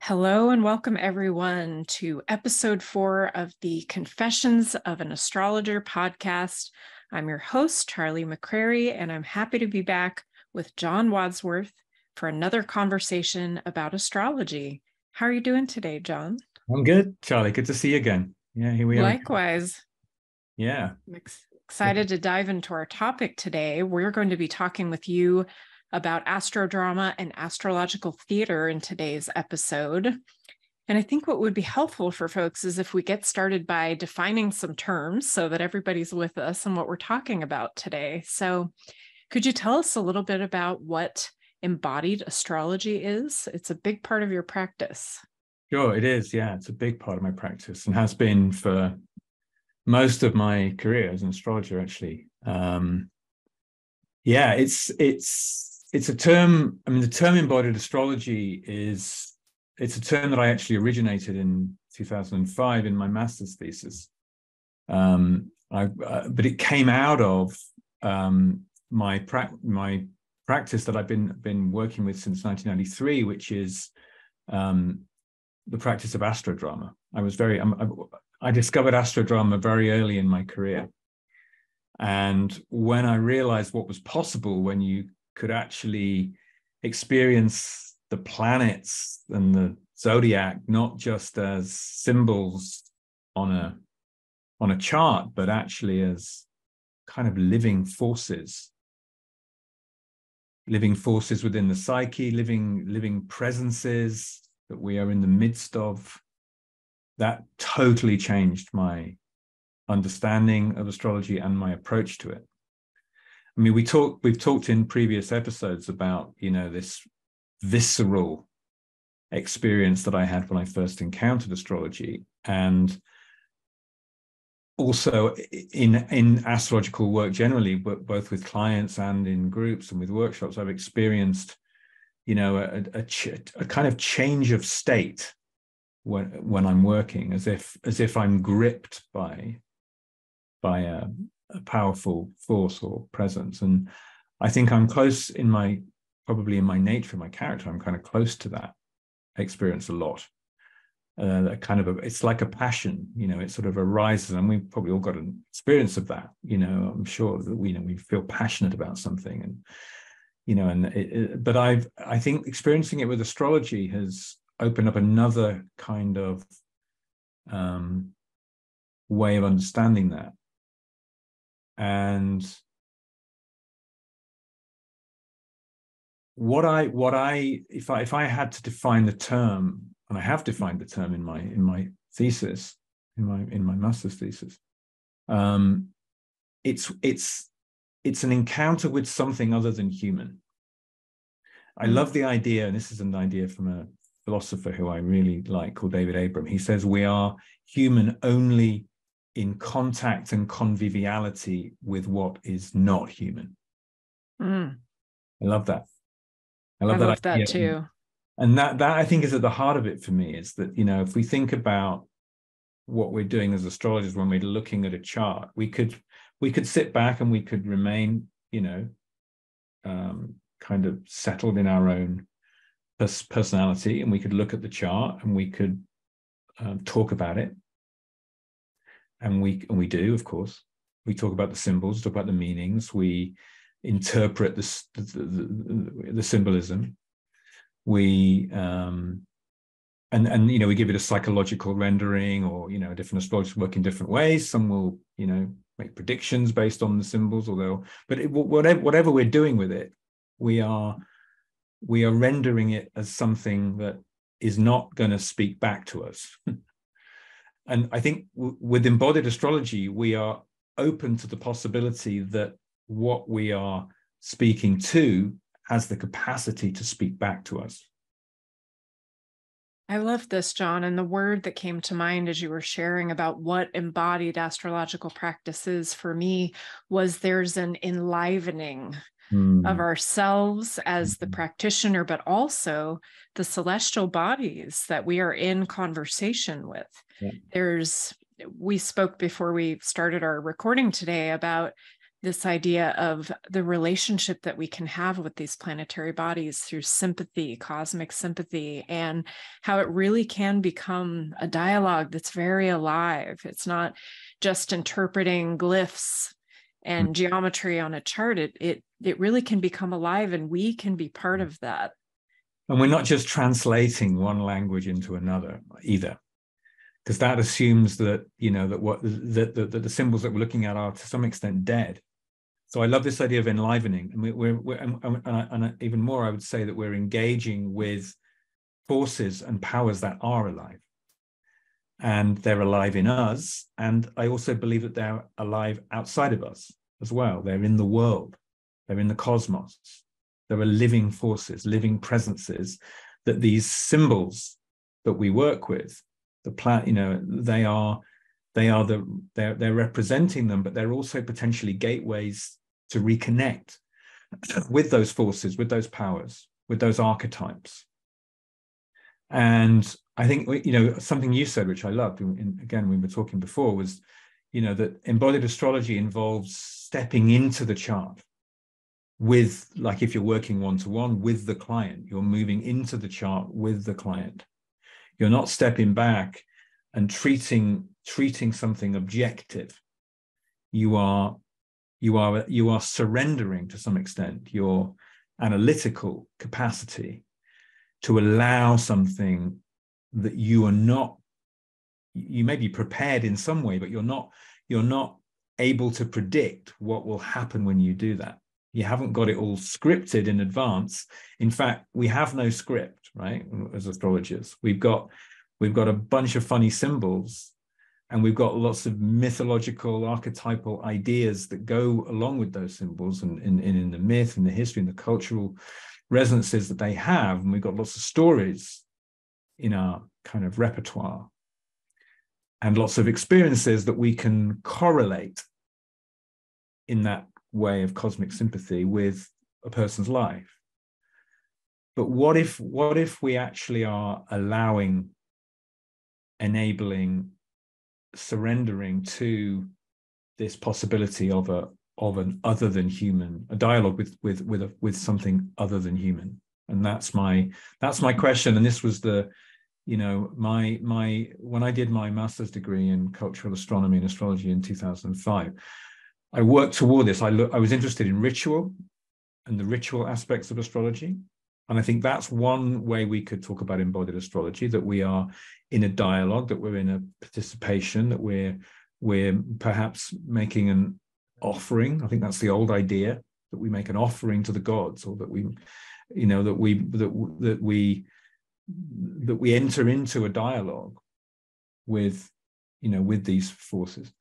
Hello and welcome everyone to episode 4 of the Confessions of an Astrologer podcast. I'm your host, Charly McCreary, and I'm happy to be back with John Wadsworth for another conversation about astrology. How are you doing today, John? I'm good, Charlie. Good to see you again. Yeah, here we are. Likewise. Yeah. I'm excited to dive into our topic today. We're going to be talking with you about astrodrama and astrological theater in today's episode. And I think what would be helpful for folks is if we get started by defining some terms so that everybody's with us and what we're talking about today. So could you tell us a little bit about what embodied astrology is? It's a big part of your practice. Sure, it is. Yeah, it's a big part of my practice and has been for most of my career as an astrologer, actually. Yeah, it's a term. I mean, the term embodied astrology it's a term that I actually originated in 2005 in my master's thesis. But it came out of my practice that I've been working with since 1993, which is the practice of astrodrama. I discovered astrodrama very early in my career. And when I realized what was possible when you could actually experience the planets and the zodiac, not just as symbols on a chart, but actually as kind of living forces within the psyche, living presences that we are in the midst of, that totally changed my understanding of astrology and my approach to it. I mean, we've talked in previous episodes about, this visceral experience that I had when I first encountered astrology, and also in astrological work generally, but both with clients and in groups and with workshops, I've experienced, a kind of change of state when I'm working, as if I'm gripped by a powerful force or presence. And I think I'm close probably in my nature, my character, I'm kind of close to that experience a lot. It's like a passion, it sort of arises, and we've probably all got an experience of that. I'm sure that we feel passionate about something, and but I think experiencing it with astrology has opened up another kind of way of understanding that. And if I had to define the term, and I have defined the term in my thesis, in my master's thesis, it's an encounter with something other than human. I love the idea, and this is an idea from a philosopher who I really like called David Abram. He says we are human only in contact and conviviality with what is not human. I love that. I love that too. And that I think is at the heart of it for me, is that, if we think about what we're doing as astrologers when we're looking at a chart, we could sit back and we could remain, kind of settled in our own personality, and we could look at the chart and we could talk about it. And we do, of course. We talk about the symbols, talk about the meanings. We interpret the symbolism. We we give it a psychological rendering, or different astrologers work in different ways. Some will make predictions based on the symbols, whatever we're doing with it, we are rendering it as something that is not going to speak back to us. And I think with embodied astrology, we are open to the possibility that what we are speaking to has the capacity to speak back to us. I love this, John. And the word that came to mind as you were sharing about what embodied astrological practice is for me was there's an enlivening of ourselves as the practitioner, but also the celestial bodies that we are in conversation with. Yeah. We spoke before we started our recording today about this idea of the relationship that we can have with these planetary bodies through sympathy, cosmic sympathy, and how it really can become a dialogue that's very alive. It's not just interpreting glyphs and geometry on a chart. It really can become alive, and we can be part of that. And we're not just translating one language into another either, because that assumes that, you know, that the symbols that we're looking at are to some extent dead. So I love this idea of enlivening, and even more, I would say that we're engaging with forces and powers that are alive, and they're alive in us. And I also believe that they're alive outside of us as well. They're in the world, they're in the cosmos. There are living forces, living presences that these symbols that we work with, the planet, you know, they're representing them, but they're also potentially gateways to reconnect with those forces, with those powers, with those archetypes. And I think, you know, something you said, which I loved, again, we were talking before, was, you know, that embodied astrology involves stepping into the chart with, like, if you're working one-to-one with the client, you're moving into the chart with the client. You're not stepping back and treating something objective. You are surrendering to some extent your analytical capacity to allow something that you may be prepared in some way, but you're not able to predict what will happen when you do that. You haven't got it all scripted in advance. In fact, we have no script, right? As astrologers, we've got a bunch of funny symbols, and we've got lots of mythological, archetypal ideas that go along with those symbols, and in the myth and the history and the cultural resonances that they have. And we've got lots of stories in our kind of repertoire, and lots of experiences that we can correlate in that way of cosmic sympathy with a person's life. But what if we actually are allowing, enabling, surrendering to this possibility of an other than human, a dialogue with something other than human? And that's my question. And this was the, you know, my when I did my master's degree in cultural astronomy and astrology in 2005, I worked toward this. I was interested in ritual and the ritual aspects of astrology. And I think that's one way we could talk about embodied astrology, that we are in a dialogue, that we're in a participation, that we're perhaps making an offering. I think that's the old idea, that we make an offering to the gods, or that we, you know, that we enter into a dialogue with, you know, with these forces.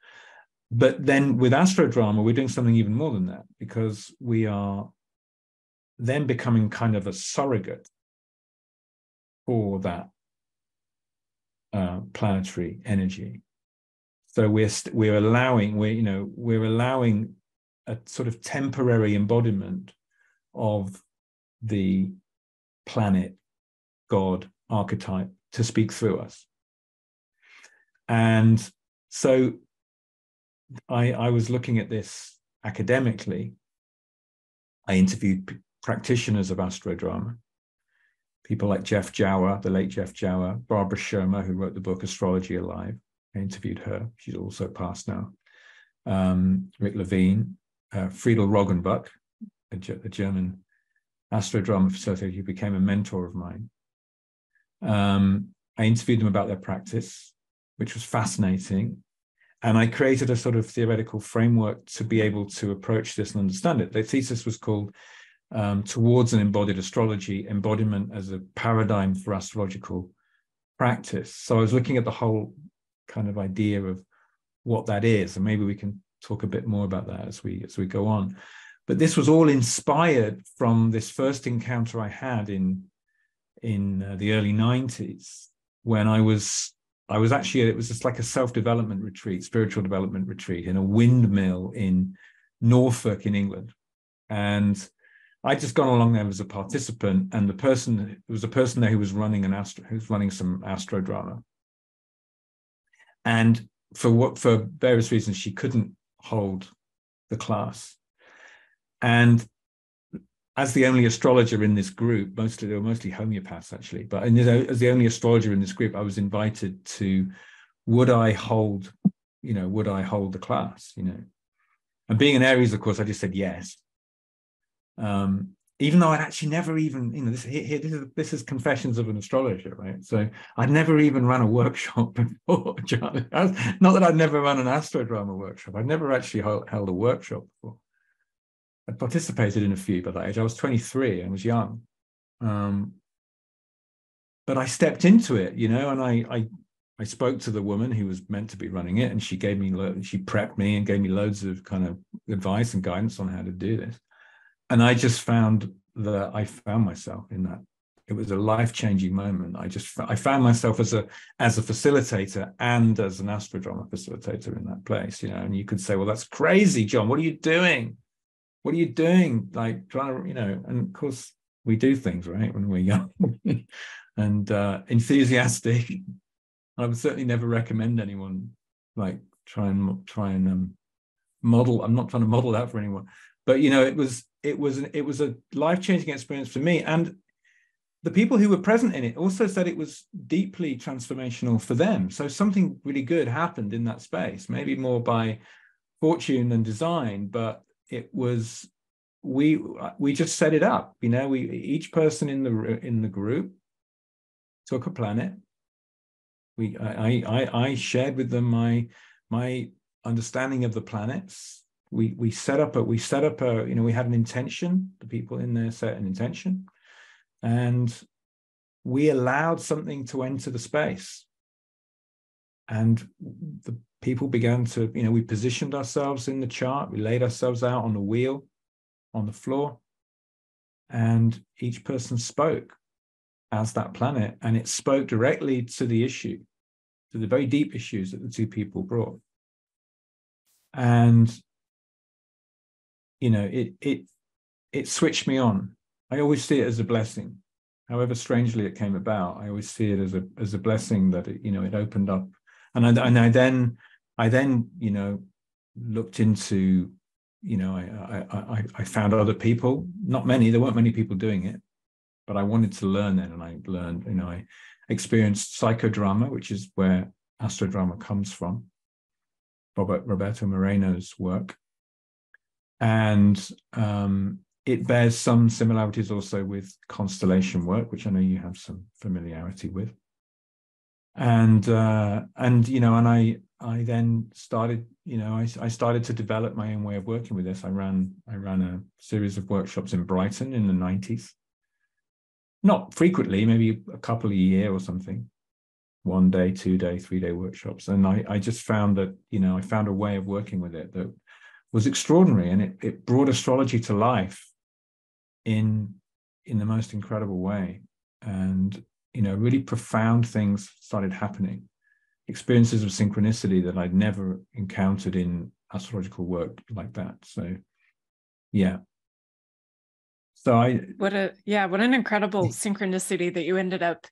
But then with Astrodrama, we're doing something even more than that, because we are then becoming kind of a surrogate for that planetary energy. So we're allowing a sort of temporary embodiment of the planet, God, archetype to speak through us. And so I was looking at this academically. I interviewed practitioners of Astrodrama, people like Jeff Jower, the late Jeff Jower, Barbara Shermer, who wrote the book Astrology Alive. I interviewed her. She's also passed now. Rick Levine, Friedel Roggenbuck, a German Astrodrama facilitator who became a mentor of mine. I interviewed them about their practice, which was fascinating. And I created a sort of theoretical framework to be able to approach this and understand it. The thesis was called Towards an Embodied Astrology, Embodiment as a Paradigm for Astrological Practice. So I was looking at the whole kind of idea of what that is, and maybe we can talk a bit more about that as we go on. But this was all inspired from this first encounter I had in the early 90s, when I was actually, it was just like a self-development retreat, spiritual development retreat in a windmill in Norfolk in England. And I'd just gone along there as a participant, and there was a person there who was running some Astrodrama. And for various reasons, she couldn't hold the class. And as the only astrologer in this group, they were mostly homeopaths actually, but as the only astrologer in this group, I was invited to, would I hold the class, And being an Aries, of course, I just said yes. Even though I'd actually never even, this is Confessions of an Astrologer, right? So I'd never even run a workshop before, John. Not that I'd never run an Astrodrama workshop. I'd never actually held a workshop before. I participated in a few by that age. I was 23. I was young. But I stepped into it, and I spoke to the woman who was meant to be running it, and she prepped me and gave me loads of kind of advice and guidance on how to do this. And I just found that I found myself in that. It was a life-changing moment. I found myself as a facilitator and as an Astrodrama facilitator in that place, and you could say, well, that's crazy, John. What are you doing? What are you doing? Like trying to, and of course we do things, right, when we're young and enthusiastic. I would certainly never recommend anyone like try and model. I'm not trying to model that for anyone, but it was a life-changing experience for me. And the people who were present in it also said it was deeply transformational for them. So something really good happened in that space, maybe more by fortune than design, but it was, we just set it up, each person in the group took a planet. I shared with them my understanding of the planets. We set up a we had an intention. The people in there set an intention, and we allowed something to enter the space. And the people began to, we positioned ourselves in the chart. We laid ourselves out on the wheel, on the floor, and each person spoke as that planet, and it spoke directly to the issue, to the very deep issues that the two people brought. And it switched me on. I always see it as a blessing, however strangely it came about. I always see it as a blessing that it opened up, and I then looked into, I found other people. Not many. There weren't many people doing it, but I wanted to learn then, and I learned. I experienced psychodrama, which is where Astrodrama comes from, Roberto Moreno's work. And it bears some similarities also with constellation work, which I know you have some familiarity with. And I then started, I started to develop my own way of working with this. I ran a series of workshops in Brighton in the 90s. Not frequently, maybe a couple a year or something. 1 day, 2 day, 3 day workshops. And I just found that, I found a way of working with it that was extraordinary, and it brought astrology to life in the most incredible way. And really profound things started happening, experiences of synchronicity that I'd never encountered in astrological work like that. So yeah. So what an incredible synchronicity that you ended up,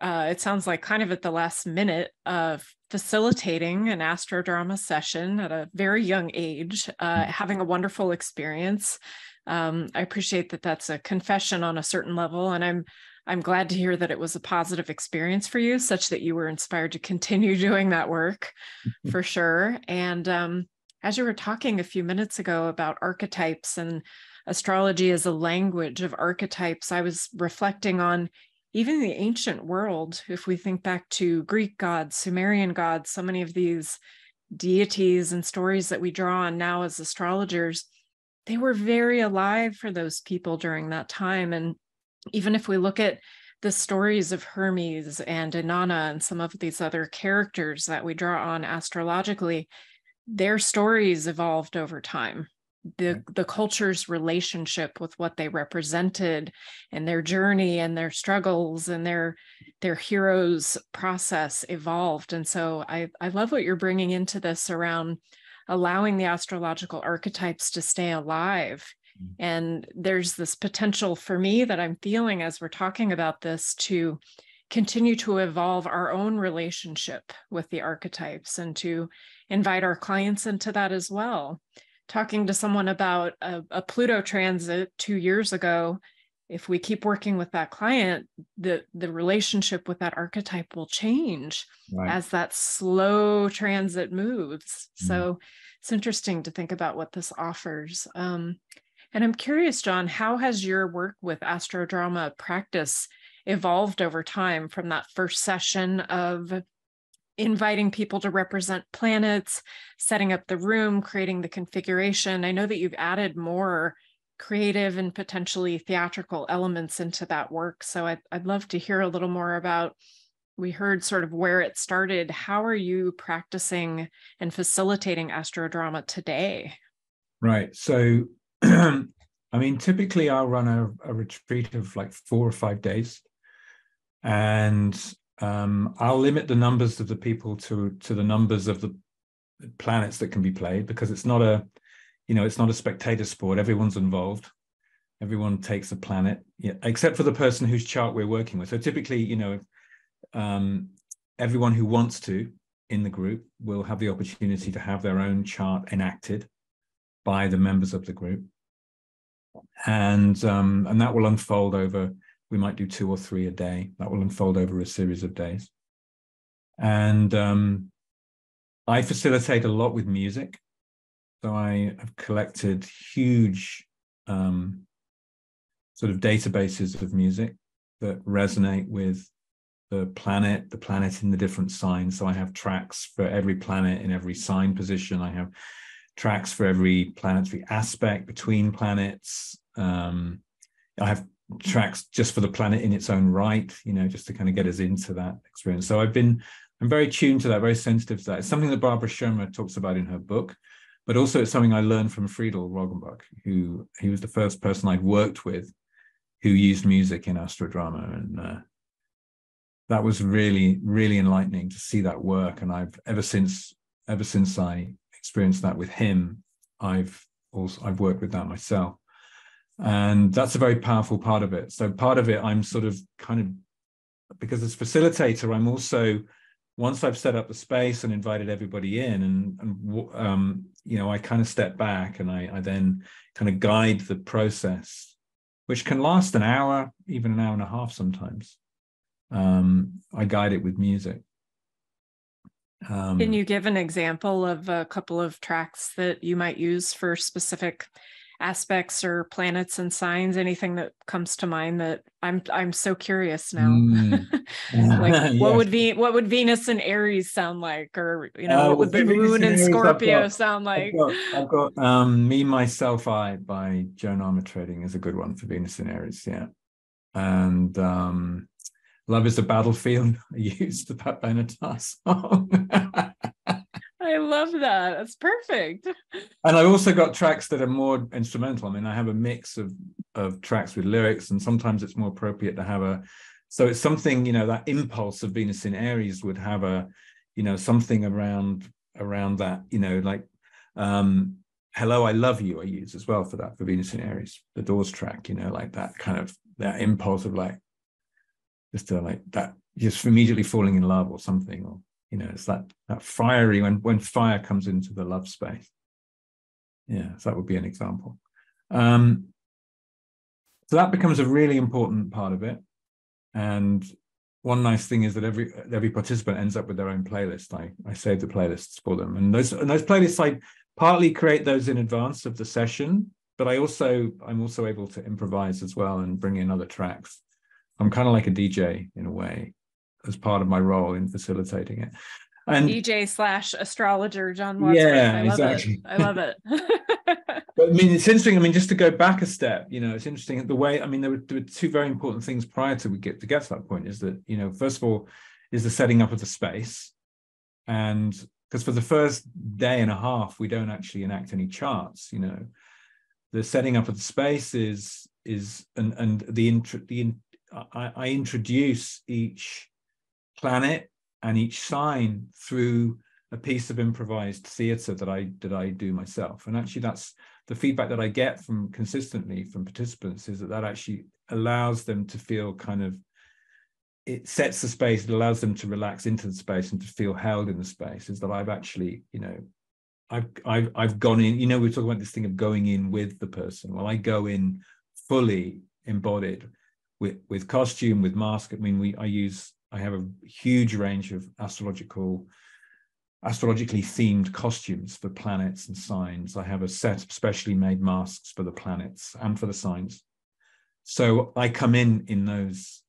it sounds like kind of at the last minute of facilitating an Astrodrama session at a very young age, having a wonderful experience. I appreciate that that's a confession on a certain level, and I'm glad to hear that it was a positive experience for you, such that you were inspired to continue doing that work for sure. And as you were talking a few minutes ago about archetypes and astrology as a language of archetypes, I was reflecting on even the ancient world. If we think back to Greek gods, Sumerian gods, so many of these deities and stories that we draw on now as astrologers, they were very alive for those people during that time. And even if we look at the stories of Hermes and Inanna and some of these other characters that we draw on astrologically, their stories evolved over time. The culture's relationship with what they represented and their journey and their struggles and their heroes' process evolved. And so I love what you're bringing into this around allowing the astrological archetypes to stay alive. And there's this potential for me that I'm feeling as we're talking about this to continue to evolve our own relationship with the archetypes and to invite our clients into that as well. talking to someone about a Pluto transit 2 years ago. If we keep working with that client, the relationship with that archetype will change as that slow transit moves. So it's interesting to think about what this offers. And I'm curious, John, how has your work with Astrodrama practice evolved over time from that first session of inviting people to represent planets, setting up the room, creating the configuration? I know that you've added more creative and potentially theatrical elements into that work. So I'd love to hear a little more about, we heard sort of where it started. How are you practicing and facilitating Astrodrama today? Right. So, I mean, typically I'll run a retreat of like 4 or 5 days, and I'll limit the numbers of the people to the numbers of the planets that can be played, because it's not a spectator sport. Everyone's involved. Everyone takes a planet, except for the person whose chart we're working with. So typically, everyone who wants to in the group will have the opportunity to have their own chart enacted by the members of the group. And that will unfold over, we might do 2 or 3 a day. That will unfold over a series of days. And I facilitate a lot with music. So I have collected huge sort of databases of music that resonate with the planet in the different signs. So I have tracks for every planet in every sign position. I have tracks for every planetary aspect between planets. I have tracks just for the planet in its own right, just to kind of get us into that experience. So I'm very tuned to that, very sensitive to that. It's something that Barbara Shermer talks about in her book. But also it's something I learned from Friedel Roggenbach, he was the first person I'd worked with who used music in Astrodrama. And that was really, really enlightening to see that work. And I've ever since I experienced that with him, I've worked with that myself. And that's a very powerful part of it. So part of it, I'm sort of kind of, because as facilitator, I'm also, once I've set up the space and invited everybody in, and I kind of step back and I then kind of guide the process, which can last an hour, even an hour and a half sometimes. I guide it with music. Can you give an example of a couple of tracks that you might use for specific aspects or planets and signs? Anything that comes to mind? That I'm so curious now. Like what yes. would Venus and Aries sound like, or what would the Moon and Scorpio sound like? I've got Me, Myself, I by Joan Armatrading is a good one for Venus and Aries, yeah. And Love is a Battlefield, I used the Pat Benatar song. I love that. That's perfect. And I've also got tracks that are more instrumental. I mean, I have a mix of tracks with lyrics, and sometimes it's more appropriate to have so it's something, that impulse of Venus in Aries would have something around that, like Hello, I Love You, I use as well for Venus in Aries, the Doors track, like that kind of, that impulse of like, just to like that, just immediately falling in love or something, or it's that fiery, when fire comes into the love space. Yeah, so that would be an example. So that becomes a really important part of it. And one nice thing is that every participant ends up with their own playlist. I save the playlists for them, and those playlists, I partly create those in advance of the session, but I'm also able to improvise as well and bring in other tracks. I'm kind of like a DJ in a way, as part of my role in facilitating it. And DJ/astrologer John Wadsworth. Yeah, exactly. I love it. But I mean, it's interesting. I mean, just to go back a step, it's interesting the way. I mean, there were 2 very important things prior to get to that point. Is that first of all, is the setting up of the space, and because for the first day and a half, we don't actually enact any charts. The setting up of the space is I introduce each planet and each sign through a piece of improvised theatre that I do myself. And actually, that's the feedback that I get consistently from participants, is that actually allows them to feel kind of, it sets the space, it allows them to relax into the space and to feel held in the space, is that I've actually, I've gone in, we were talking about this thing of going in with the person. Well, I go in fully embodied with costume, with mask. I mean, I have a huge range of astrologically themed costumes for planets and signs. I have a set of specially made masks for the planets and for the signs. So I come in those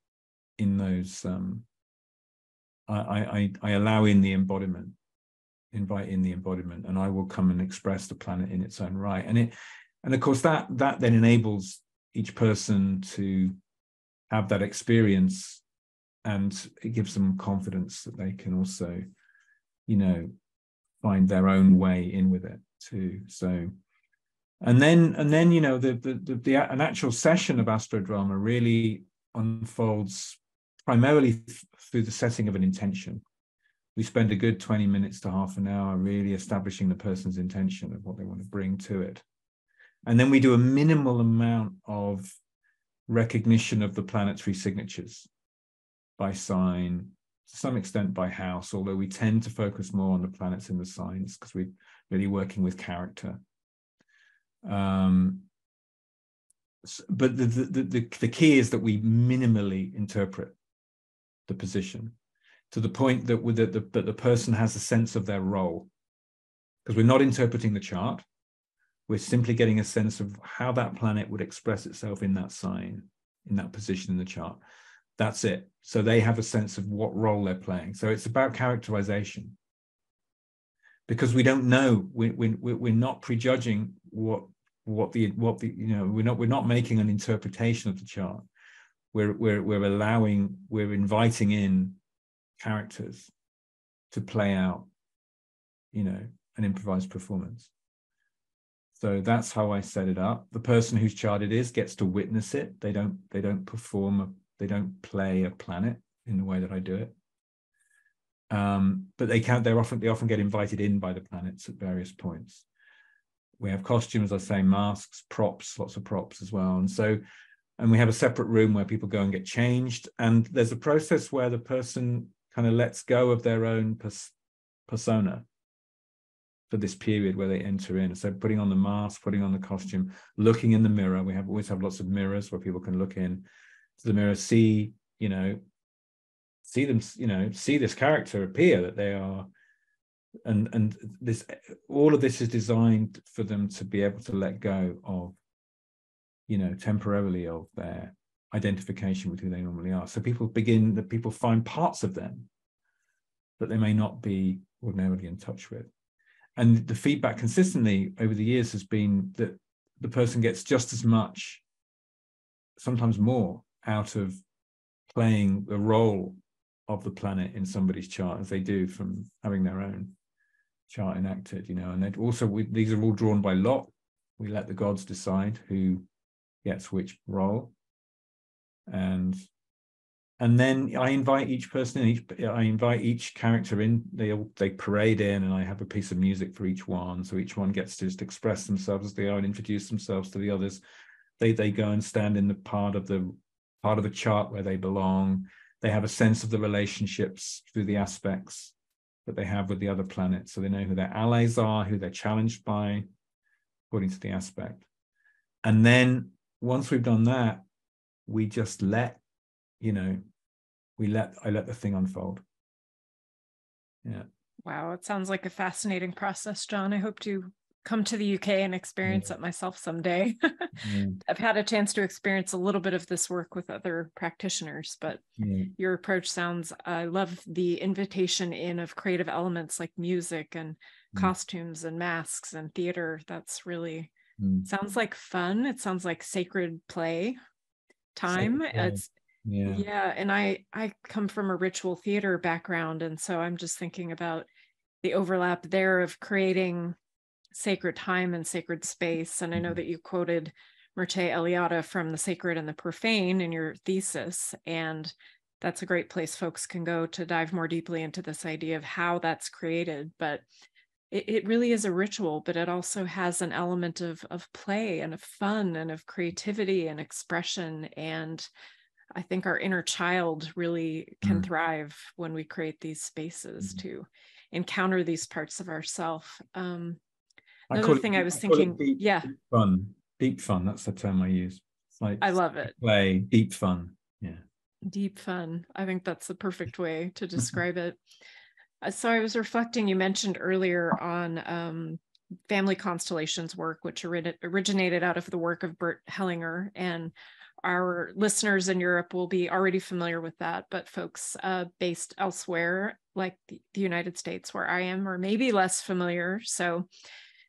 I allow in the embodiment, invite in the embodiment, and I will come and express the planet in its own right. And of course that then enables each person to have that experience, and it gives them confidence that they can also, find their own way in with it too. So, and then an actual session of Astrodrama really unfolds primarily through the setting of an intention. We spend a good 20 minutes to half an hour really establishing the person's intention of what they want to bring to it. And then we do a minimal amount of recognition of the planetary signatures by sign, to some extent by house, although we tend to focus more on the planets in the signs because we're really working with character. But the key is that we minimally interpret the position to the point that the person has a sense of their role, because we're not interpreting the chart. We're simply getting a sense of how that planet would express itself in that sign, in that position in the chart. That's it. So they have a sense of what role they're playing. So it's about characterization, because we don't know. We're not prejudging we're not making an interpretation of the chart. We're inviting in characters to play out, an improvised performance. So that's how I set it up. The person whose chart it is gets to witness it. They don't perform, they don't play a planet in the way that I do it. But they often get invited in by the planets at various points. We have costumes, I say, masks, props, lots of props as well. And we have a separate room where people go and get changed. And there's a process where the person kind of lets go of their own persona for this period where they enter in. So putting on the mask, putting on the costume, looking in the mirror. We always have lots of mirrors where people can look in to the mirror, see this character appear, that they are, and all of this is designed for them to be able to let go of, temporarily, of their identification with who they normally are. So people find parts of them that they may not be ordinarily in touch with. And the feedback consistently over the years has been that the person gets just as much, sometimes more, out of playing the role of the planet in somebody's chart as they do from having their own chart enacted, and then also these are all drawn by lot. We let the gods decide who gets which role. And then I invite each person in, I invite each character in, they parade in, and I have a piece of music for each one. So each one gets to just express themselves as they are and introduce themselves to the others. They go and stand in the part of the chart where they belong. They have a sense of the relationships through the aspects that they have with the other planets. So they know who their allies are, who they're challenged by, according to the aspect. And then once we've done that, we just let, I let the thing unfold. Yeah. Wow, it sounds like a fascinating process, John. I hope to come to the UK and experience it myself someday. I've had a chance to experience a little bit of this work with other practitioners, but your approach I love the invitation in of creative elements like music and costumes and masks and theater. That's really, sounds like fun. It sounds like sacred play time. And I come from a ritual theater background. And so I'm just thinking about the overlap there of creating sacred time and sacred space. And I know that you quoted Mircea Eliade from The Sacred and the Profane in your thesis, and that's a great place folks can go to dive more deeply into this idea of how that's created. But it really is a ritual, but it also has an element of play and of fun and of creativity and expression. And I think our inner child really can thrive when we create these spaces to encounter these parts of ourself. Another thing I was thinking, deep, yeah, deep fun. Deep fun. That's the term I use. It's like I love it. Play, deep fun. Yeah. Deep fun. I think that's the perfect way to describe it. So I was reflecting, you mentioned earlier on family constellations work, which originated out of the work of Bert Hellinger. And our listeners in Europe will be already familiar with that, but folks based elsewhere, like the United States, where I am, are maybe less familiar. So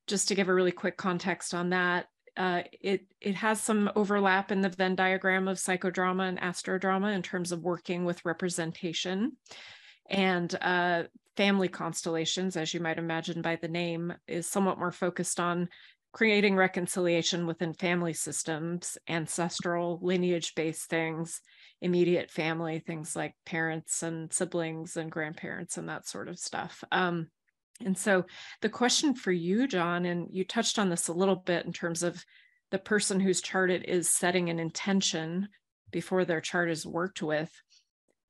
just to give a really quick context on that, it has some overlap in the Venn diagram of psychodrama and astrodrama in terms of working with representation. And family constellations, as you might imagine by the name, is somewhat more focused on creating reconciliation within family systems, ancestral lineage-based things, immediate family, things like parents and siblings and grandparents and that sort of stuff. And so the question for you, John, and you touched on this a little bit in terms of the person whose chart it is setting an intention before their chart is worked with.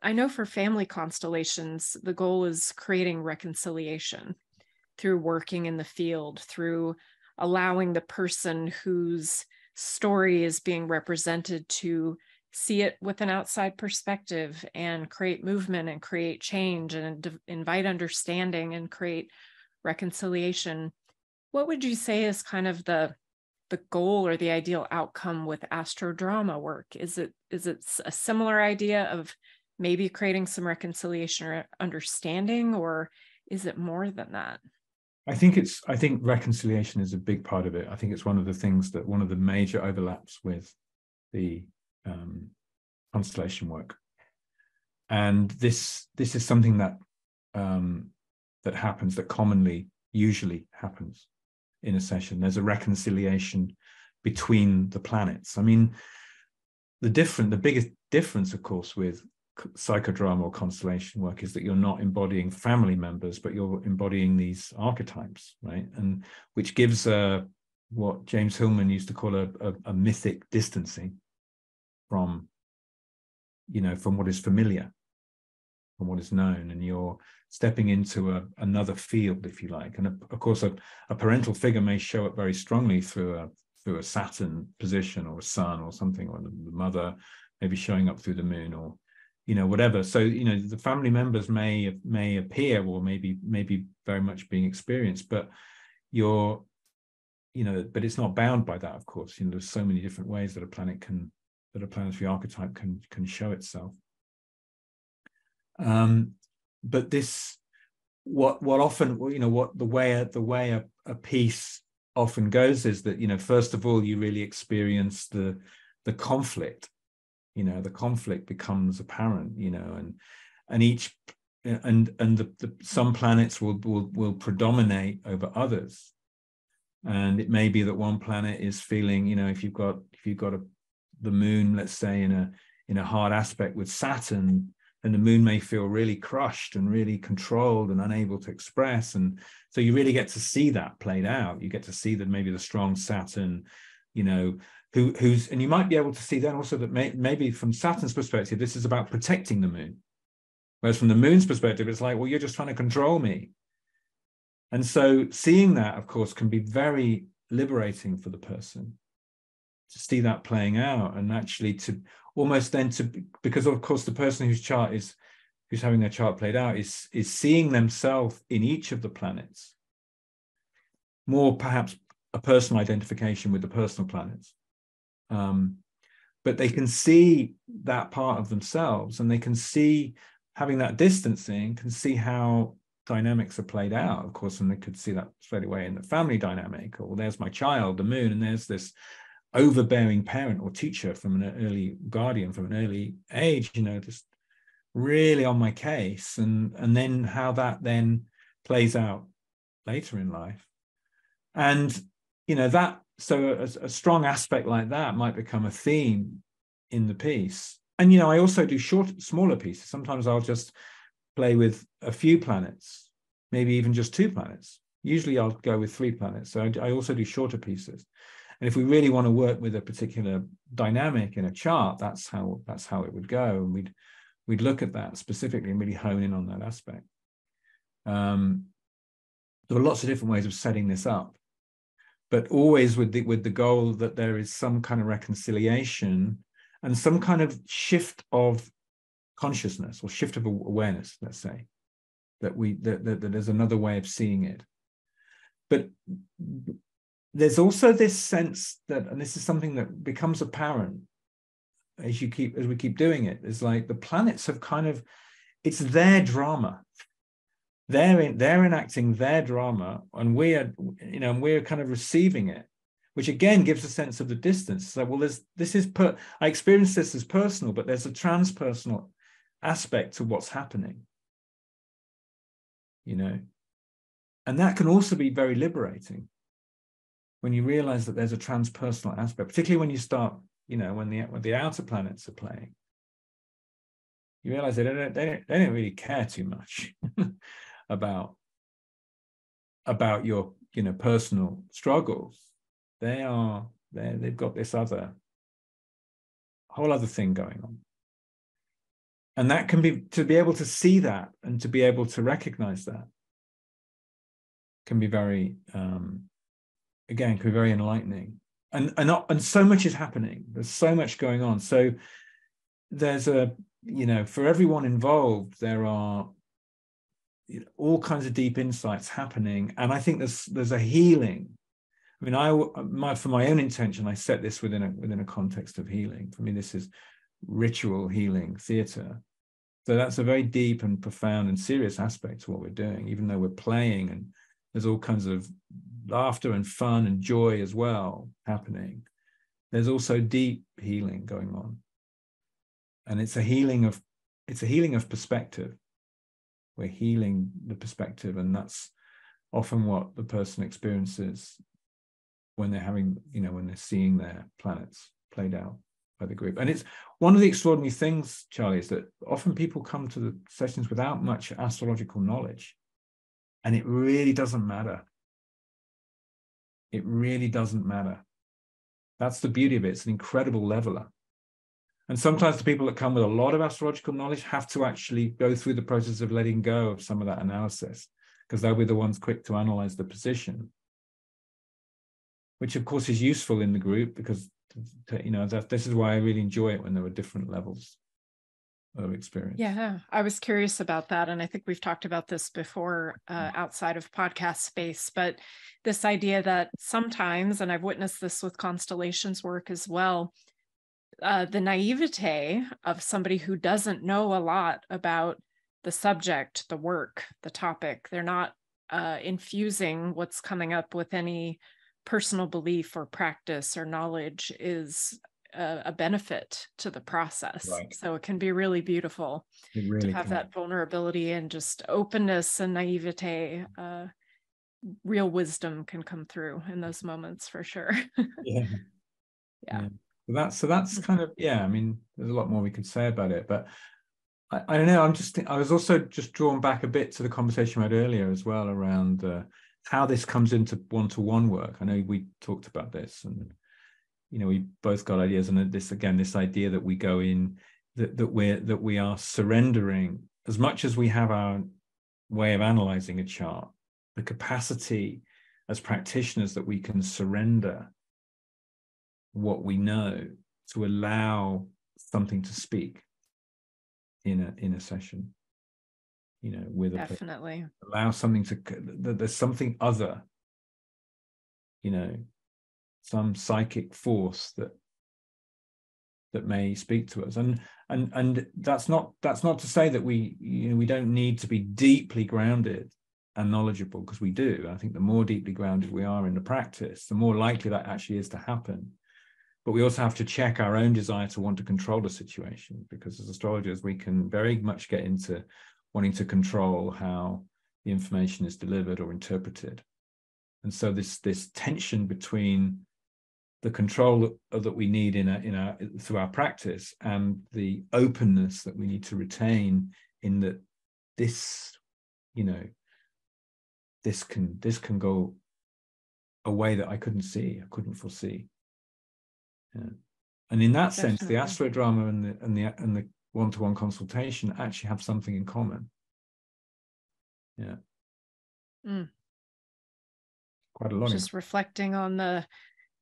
I know for family constellations, the goal is creating reconciliation through working in the field, through allowing the person whose story is being represented to see it with an outside perspective and create movement and create change and invite understanding and create reconciliation. What would you say is kind of the goal or the ideal outcome with astrodrama work? Is it a similar idea of maybe creating some reconciliation or understanding, or is it more than that? I think reconciliation is a big part of it. I think it's one of the major overlaps with the constellation work. And this is something that that happens, that usually happens in a session. There's a reconciliation between the planets. I mean, the biggest difference, of course, with psychodrama or constellation work is that you're not embodying family members, but you're embodying these archetypes, right? And which gives what James Hillman used to call a mythic distancing from what is familiar, from what is known, and you're stepping into another field, if you like. And of course, a parental figure may show up very strongly through a Saturn position or a sun or something, or the mother maybe showing up through the moon, or whatever. So the family members may appear, or maybe very much being experienced, but but it's not bound by that, of course. There's so many different ways that a planetary archetype can show itself. But this, what often, what the way a piece often goes is that, first of all, you really experience the conflict. The conflict becomes apparent, and some planets will predominate over others. And it may be that one planet is feeling, if you've got the moon, let's say, in a hard aspect with Saturn, then the moon may feel really crushed and really controlled and unable to express. And so you really get to see that played out. You get to see that maybe the strong Saturn, who's, and you might be able to see then also that maybe from Saturn's perspective, this is about protecting the moon. Whereas from the moon's perspective, it's like, well, you're just trying to control me. And so seeing that, of course, can be very liberating for the person to see that playing out, and actually to almost then because of course the person who's having their chart played out is seeing themselves in each of the planets, more perhaps a personal identification with the personal planets. But they can see that part of themselves, and they can see, having that distancing, can see how dynamics are played out, of course, and they could see that straight away in the family dynamic. Or there's my child, the moon, and there's this overbearing parent or teacher from an early guardian from an early age, just really on my case, and then how that then plays out later in life. And that, so a strong aspect like that might become a theme in the piece. And I also do smaller pieces. Sometimes I'll just play with a few planets, maybe even just 2 planets. Usually I'll go with 3 planets. So I also do shorter pieces. And if we really want to work with a particular dynamic in a chart, that's how it would go. And we'd look at that specifically and really hone in on that aspect. There are lots of different ways of setting this up. but always with the goal that there is some kind of reconciliation and some kind of shift of consciousness or shift of awareness, let's say, that there's another way of seeing it. But there's also this sense that, and this is something that becomes apparent as we keep doing it, is like the planets have kind of, it's their drama. They're enacting their drama, and we're kind of receiving it, which again gives a sense of the distance. So, well, I experience this as personal, but there's a transpersonal aspect to what's happening, and that can also be very liberating when you realize that there's a transpersonal aspect, particularly when you start, when the outer planets are playing. You realize they don't really care too much about your personal struggles. They've got this whole other thing going on, and that can be, to be able to see that and to be able to recognize that can be very very enlightening. And so much is happening. There's so much going on. So there's for everyone involved, there are all kinds of deep insights happening, and I think there's a healing. I mean, for my own intention, I set this within a context of healing. For me, this is ritual healing theatre. So that's a very deep and profound and serious aspect to what we're doing, even though we're playing, and there's all kinds of laughter and fun and joy as well happening. There's also deep healing going on, and it's a healing of perspective. We're healing the perspective, and that's often what the person experiences when they're when they're seeing their planets played out by the group. And it's one of the extraordinary things, Charlie, is that often people come to the sessions without much astrological knowledge, and it really doesn't matter. It really doesn't matter. That's the beauty of it. It's an incredible leveler. And sometimes the people that come with a lot of astrological knowledge have to actually go through the process of letting go of some of that analysis, because they'll be the ones quick to analyze the position, which of course is useful in the group, because this is why I really enjoy it when there are different levels of experience. Yeah, I was curious about that, and I think we've talked about this before outside of podcast space, but this idea that sometimes, and I've witnessed this with constellations work as well, the naivete of somebody who doesn't know a lot about the subject, the work, the topic. They're not infusing what's coming up with any personal belief or practice or knowledge is a benefit to the process. Right. So it can be really beautiful to have that vulnerability and just openness and naivete. Real wisdom can come through in those moments for sure. Yeah. So that's kind of, I mean, there's a lot more we could say about it, but I don't know. I was also just drawn back a bit to the conversation we had earlier as well around how this comes into one-to-one work. I know we talked about this, and we both got ideas, and this idea that we go in, that we are surrendering as much as we have our way of analyzing a chart, the capacity as practitioners that we can surrender what we know to allow something to speak in a session, with a definitely allow something that there's something other, some psychic force that may speak to us, and that's not to say that we don't need to be deeply grounded and knowledgeable, because we do. I think the more deeply grounded we are in the practice, the more likely that actually is to happen. But we also have to check our own desire to want to control the situation, because as astrologers, we can very much get into wanting to control how the information is delivered or interpreted. And so this tension between the control that we need through our practice and the openness that we need to retain in that this can go a way that I couldn't foresee. Yeah. And in that sense, the astrodrama and the one-to-one consultation actually have something in common. Yeah. quite a lot. Just reflecting on the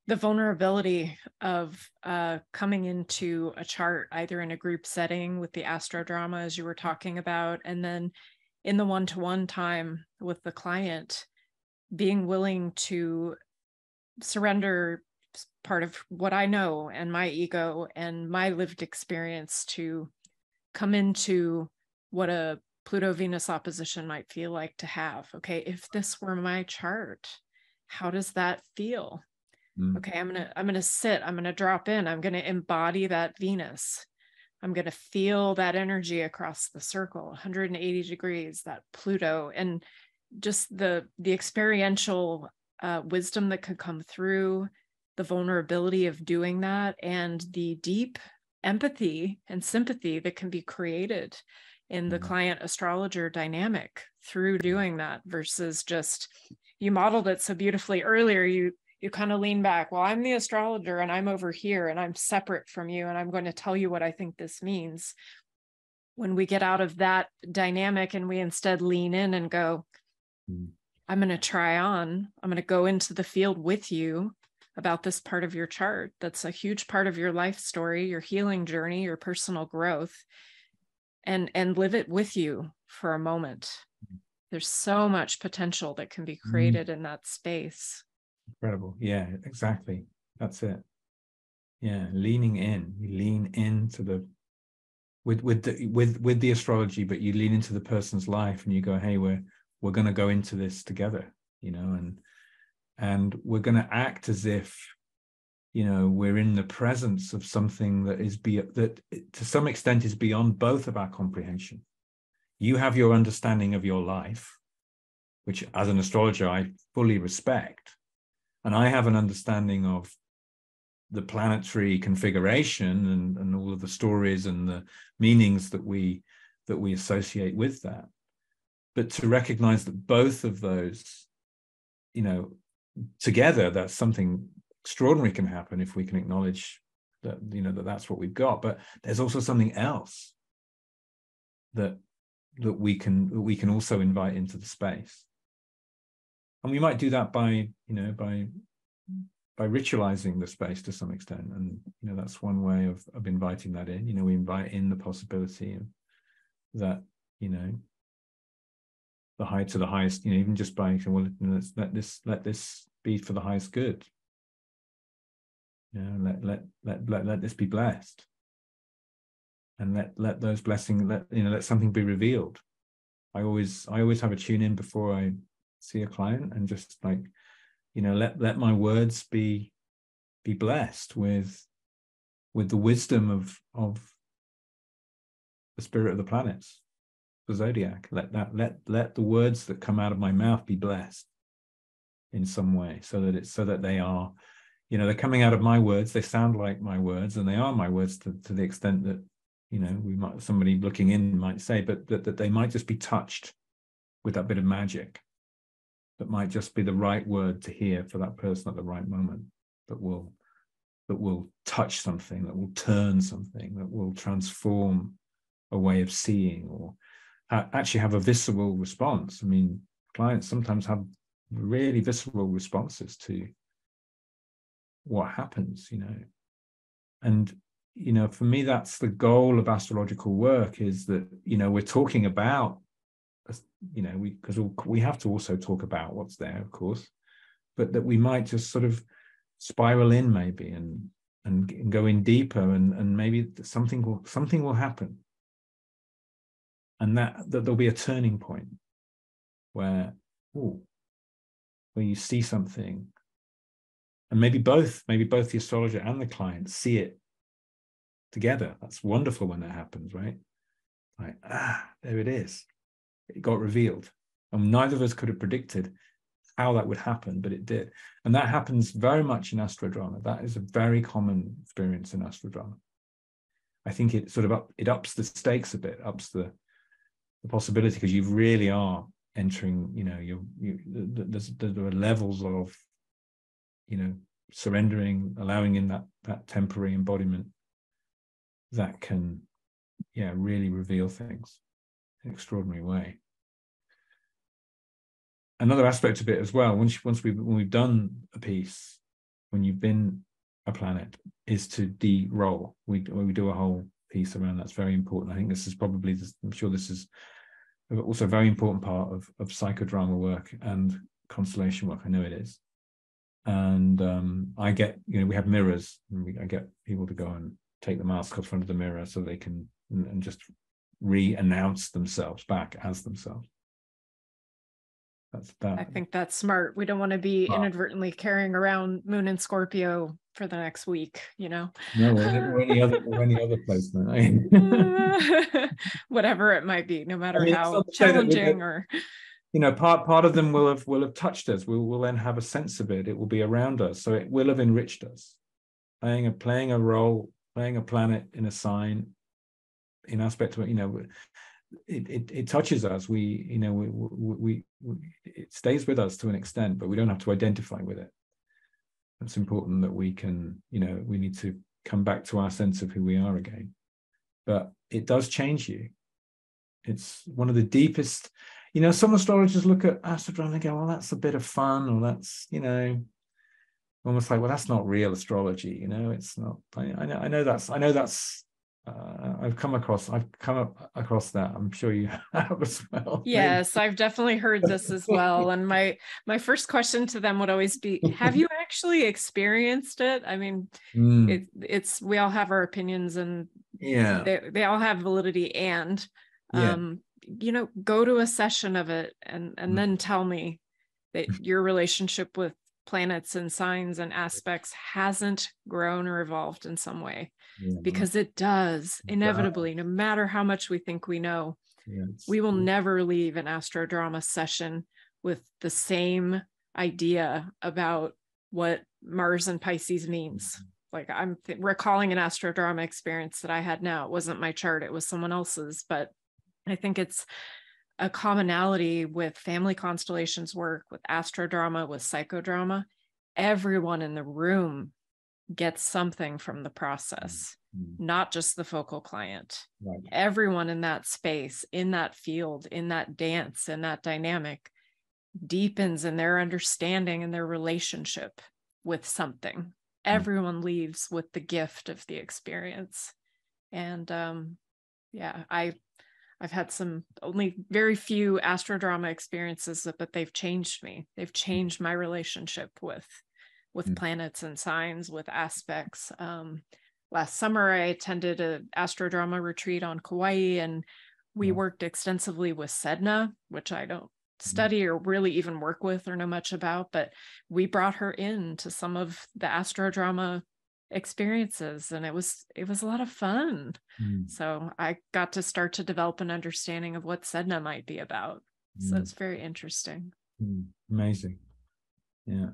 vulnerability of coming into a chart, either in a group setting with the astrodrama, as you were talking about, and then in the one-to-one time with the client, being willing to surrender part of what I know and my ego and my lived experience to come into what a Pluto-Venus opposition might feel like to have. Okay, if this were my chart, how does that feel? Okay, I'm gonna sit, I'm gonna drop in, I'm gonna embody that Venus. I'm gonna feel that energy across the circle, 180 degrees, that Pluto, and just the experiential wisdom that could come through, the vulnerability of doing that, and the deep empathy and sympathy that can be created in the client astrologer dynamic through doing that, versus just, you modeled it so beautifully earlier, you kind of lean back, well, I'm the astrologer and I'm over here and I'm separate from you and I'm going to tell you what I think this means. When we get out of that dynamic and we instead lean in and go, I'm going to go into the field with you about this part of your chart that's a huge part of your life story, your healing journey, your personal growth, and live it with you for a moment. There's so much potential that can be created in that space. Incredible. Yeah, exactly. That's it. Yeah, leaning in. You lean into the with the astrology, but you lean into the person's life and you go, hey, we're going to go into this together, and we're going to act as if, we're in the presence of something that is that to some extent is beyond both of our comprehension. You have your understanding of your life, which as an astrologer I fully respect. And I have an understanding of the planetary configuration and all of the stories and the meanings that we associate with that. But to recognize that both of those, together, that's something extraordinary can happen if we can acknowledge that, that's what we've got. But there's also something else that we can also invite into the space. And we might do that by ritualizing the space to some extent. And, that's one way of inviting that in. We invite in the possibility of that, the high to the highest, even just by, well, let's let this be for the highest good. Let this be blessed. And let those blessings, let something be revealed. I always have a tune in before I see a client, and just like, let my words be blessed with the wisdom of the spirit of the planets, the zodiac. Let the words that come out of my mouth be blessed in some way, so that they are, they're coming out of my words. They sound like my words, and they are my words to the extent that, somebody looking in might say, but that they might just be touched with that bit of magic. That might just be the right word to hear for that person at the right moment, that will touch something, that will turn something, that will transform a way of seeing, or actually have a visceral response. I mean, clients sometimes have really visceral responses to what happens, And, for me, that's the goal of astrological work, is that, we're talking about, because we have to also talk about what's there, of course, but that we might just sort of spiral in maybe and go in deeper, and maybe something will happen, and that there'll be a turning point where you see something, and maybe both the astrologer and the client see it together. That's wonderful when that happens, right? Like, there it is. It got revealed, and neither of us could have predicted how that would happen, but it did. And that happens very much in astrodrama. That is a very common experience in astrodrama. I think it sort of ups the stakes a bit, ups the possibility, because you really are entering, there are levels of, surrendering, allowing in that temporary embodiment that can, really reveal things in an extraordinary way. another aspect of it as well, when we've done a piece, when you've been a planet, is to de-roll. We do a whole piece around that's very important. I think this is probably, I'm sure this is also a very important part of psychodrama work and constellation work. I know it is. And I get, we have mirrors, and I get people to go and take the mask off front of the mirror so they can and just re-announce themselves back as themselves. I think that's smart. We don't want to be inadvertently carrying around Moon and Scorpio for the next week, No, or any other placement. Whatever it might be, no matter how challenging or. Part of them will have touched us. We'll then have a sense of it. It will be around us, so it will have enriched us. Playing a role, playing a planet in a sign, in aspect of it touches us. It stays with us to an extent, but we don't have to identify with it. It's important that we can, we need to come back to our sense of who we are again. But it does change you. It's one of the deepest. Some astrologers look at astrodrama and go, well, that's a bit of fun, or that's, almost like, well, that's not real astrology. It's not. I know that's. I've come across that. I'm sure you have as well. Yes, I've definitely heard this as well. And my first question to them would always be, have you actually experienced it? I mean, it's we all have our opinions, and they all have validity, and go to a session of it and then tell me that your relationship with planets and signs and aspects hasn't grown or evolved in some way. Because it does, inevitably, no matter how much we think we know. We will never leave an astrodrama session with the same idea about what Mars and Pisces means. Like, I'm recalling an astrodrama experience that I had now. It wasn't my chart, it was someone else's, but I think it's a commonality with family constellations work, with astrodrama, with psychodrama. Everyone in the room gets something from the process, not just the focal client. Right. Everyone in that space, in that field, in that dance, in that dynamic deepens in their understanding and their relationship with something. Everyone leaves with the gift of the experience. And I've had only very few astrodrama experiences, but they've changed me. They've changed my relationship with planets and signs, with aspects. Last summer, I attended an astrodrama retreat on Kauai, and we worked extensively with Sedna, which I don't study or really even work with or know much about, but we brought her in to some of the astrodrama experiences, and it was a lot of fun. So I got to start to develop an understanding of what Sedna might be about. So it's very interesting. Amazing. Yeah.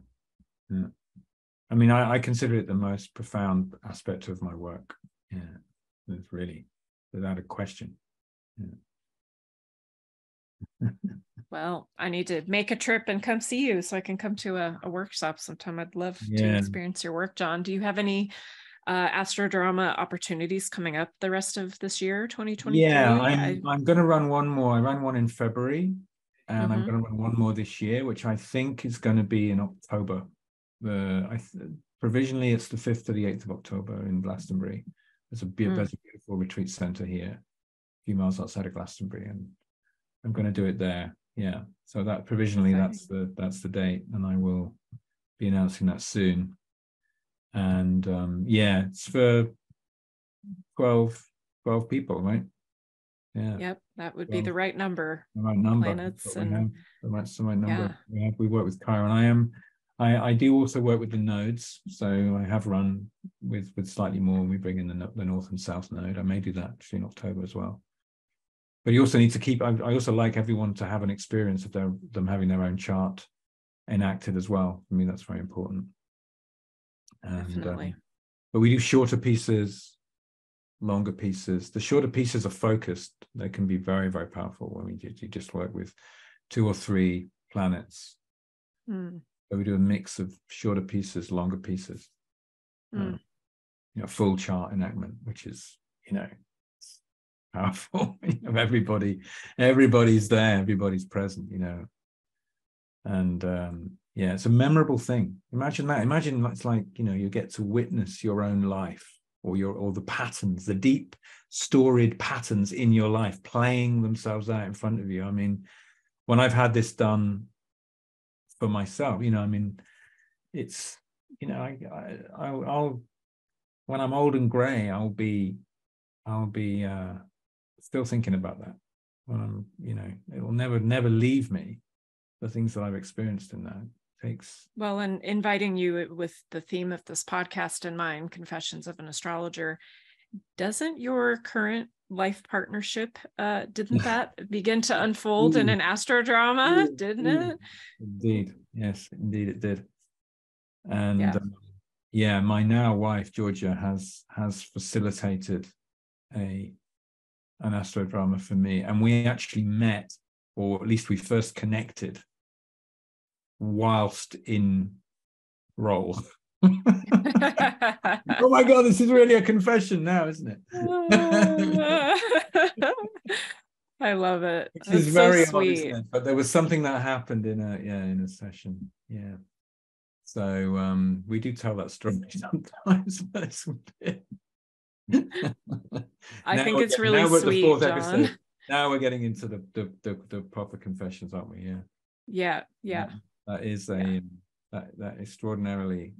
I mean, I consider it the most profound aspect of my work. It's really, without a question. Well, I need to make a trip and come see you so I can come to a workshop sometime. I'd love to experience your work, John. Do you have any astrodrama opportunities coming up the rest of this year, 2023? Yeah, I'm going to run one more. I ran one in February, and I'm going to run one more this year, which I think is going to be in October. Provisionally, it's the 5th to the 8th of October in Glastonbury. There's a beautiful retreat center here, a few miles outside of Glastonbury, and I'm going to do it there. Yeah, so that provisionally, that's the date, and I will be announcing that soon. And it's for 12 people, right? Yeah. Yep, that would be the right number. The right number. Planets and the right number. Yeah. We work with Chiron. I do also work with the nodes, so I have run with slightly more. We bring in the north and south node. I may do that actually in October as well. But you also need to keep. I also like everyone to have an experience of them having their own chart enacted as well. For me, that's very important. And, definitely. But we do shorter pieces, longer pieces. The shorter pieces are focused. They can be very, very powerful when you just work with 2 or 3 planets. So we do a mix of shorter pieces, longer pieces. Full chart enactment, which is powerful. Everybody's there, everybody's present. And yeah, it's a memorable thing. Imagine that. Imagine it's like, you know, you get to witness your own life, or the patterns, the deep storied patterns in your life playing themselves out in front of you. I mean, when I've had this done for myself, you know, I mean, it's, you know, I'll when I'm old and gray, I'll be still thinking about that. When I'm, you know, it will never leave me. The things that I've experienced in that takes. Well, and inviting you with the theme of this podcast in mind, Confessions of an Astrologer, doesn't your current life partnership, didn't that begin to unfold in an astrodrama, didn't it? Indeed. Yes, indeed it did. And yeah, my now wife, Georgia, has facilitated an astrodrama for me. And we actually met, or at least we first connected, whilst in role. Oh my God, this is really a confession now, isn't it? I love it. It's very so sweet. Odd, but there was something that happened in a session. Yeah. So we do tell that story sometimes, but it's a bit... I think it's really sweet, John. Episode. Now we're getting into the proper confessions, aren't we? Yeah. That is that extraordinarily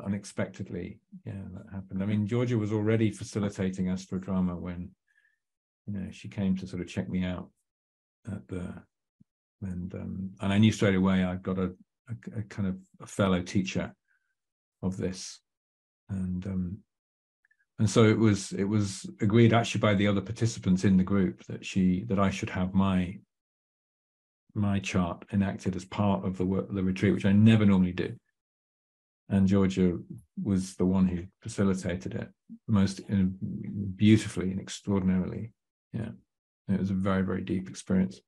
unexpectedly, that happened. I mean, Georgia was already facilitating astrodrama when, you know, she came to sort of check me out and I knew straight away I've got a kind of a fellow teacher of this, and so it was agreed actually by the other participants in the group that I should have my chart enacted as part of the retreat, which I never normally do. And Georgia was the one who facilitated it most beautifully and extraordinarily. Yeah, it was a very, very deep experience.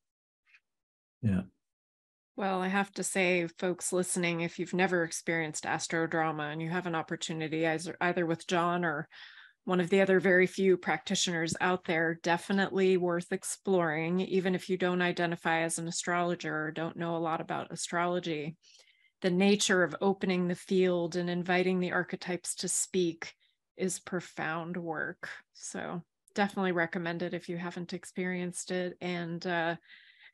Yeah. Well, I have to say, folks listening, if you've never experienced astrodrama and you have an opportunity either with John or one of the other very few practitioners out there, definitely worth exploring, even if you don't identify as an astrologer or don't know a lot about astrology. The nature of opening the field and inviting the archetypes to speak is profound work. So definitely recommend it if you haven't experienced it. And I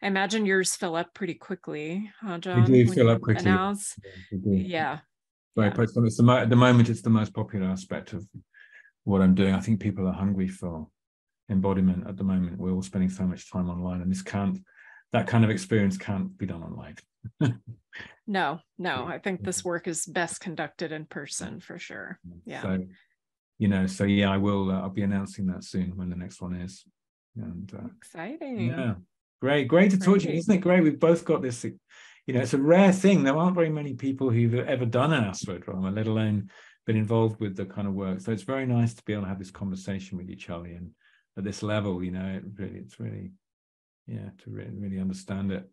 imagine yours fill up pretty quickly, huh, John? We do fill up quickly. Announce? Yeah. At the moment, it's the most popular aspect of what I'm doing. I think people are hungry for embodiment at the moment. We're all spending so much time online, and that kind of experience can't be done online. No, I think this work is best conducted in person for sure. Yeah. So, you know, I will. I'll be announcing that soon when the next one is. And exciting. Yeah, great to talk to you, isn't it great? We've both got this. You know, it's a rare thing. There aren't very many people who've ever done an astrodrama, let alone been involved with the kind of work. So it's very nice to be able to have this conversation with you, Charlie, and at this level, you know, it's really, to really understand it.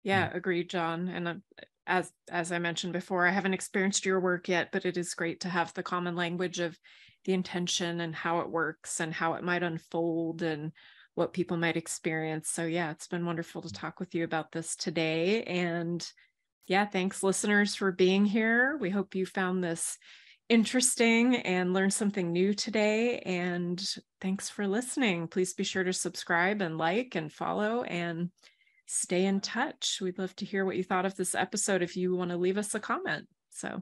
Yeah, agreed, John. And as I mentioned before, I haven't experienced your work yet, but it is great to have the common language of the intention and how it works and how it might unfold and what people might experience. So yeah, it's been wonderful to talk with you about this today. And yeah, thanks listeners for being here. We hope you found this interesting and learned something new today. And thanks for listening. Please be sure to subscribe and like and follow and stay in touch. We'd love to hear what you thought of this episode if you want to leave us a comment. So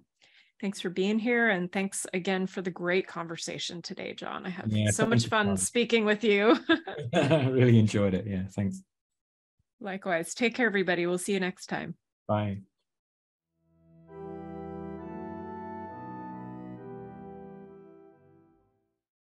thanks for being here. And thanks again for the great conversation today, John. I had so much fun speaking with you. I really enjoyed it. Yeah, thanks. Likewise. Take care, everybody. We'll see you next time. Bye.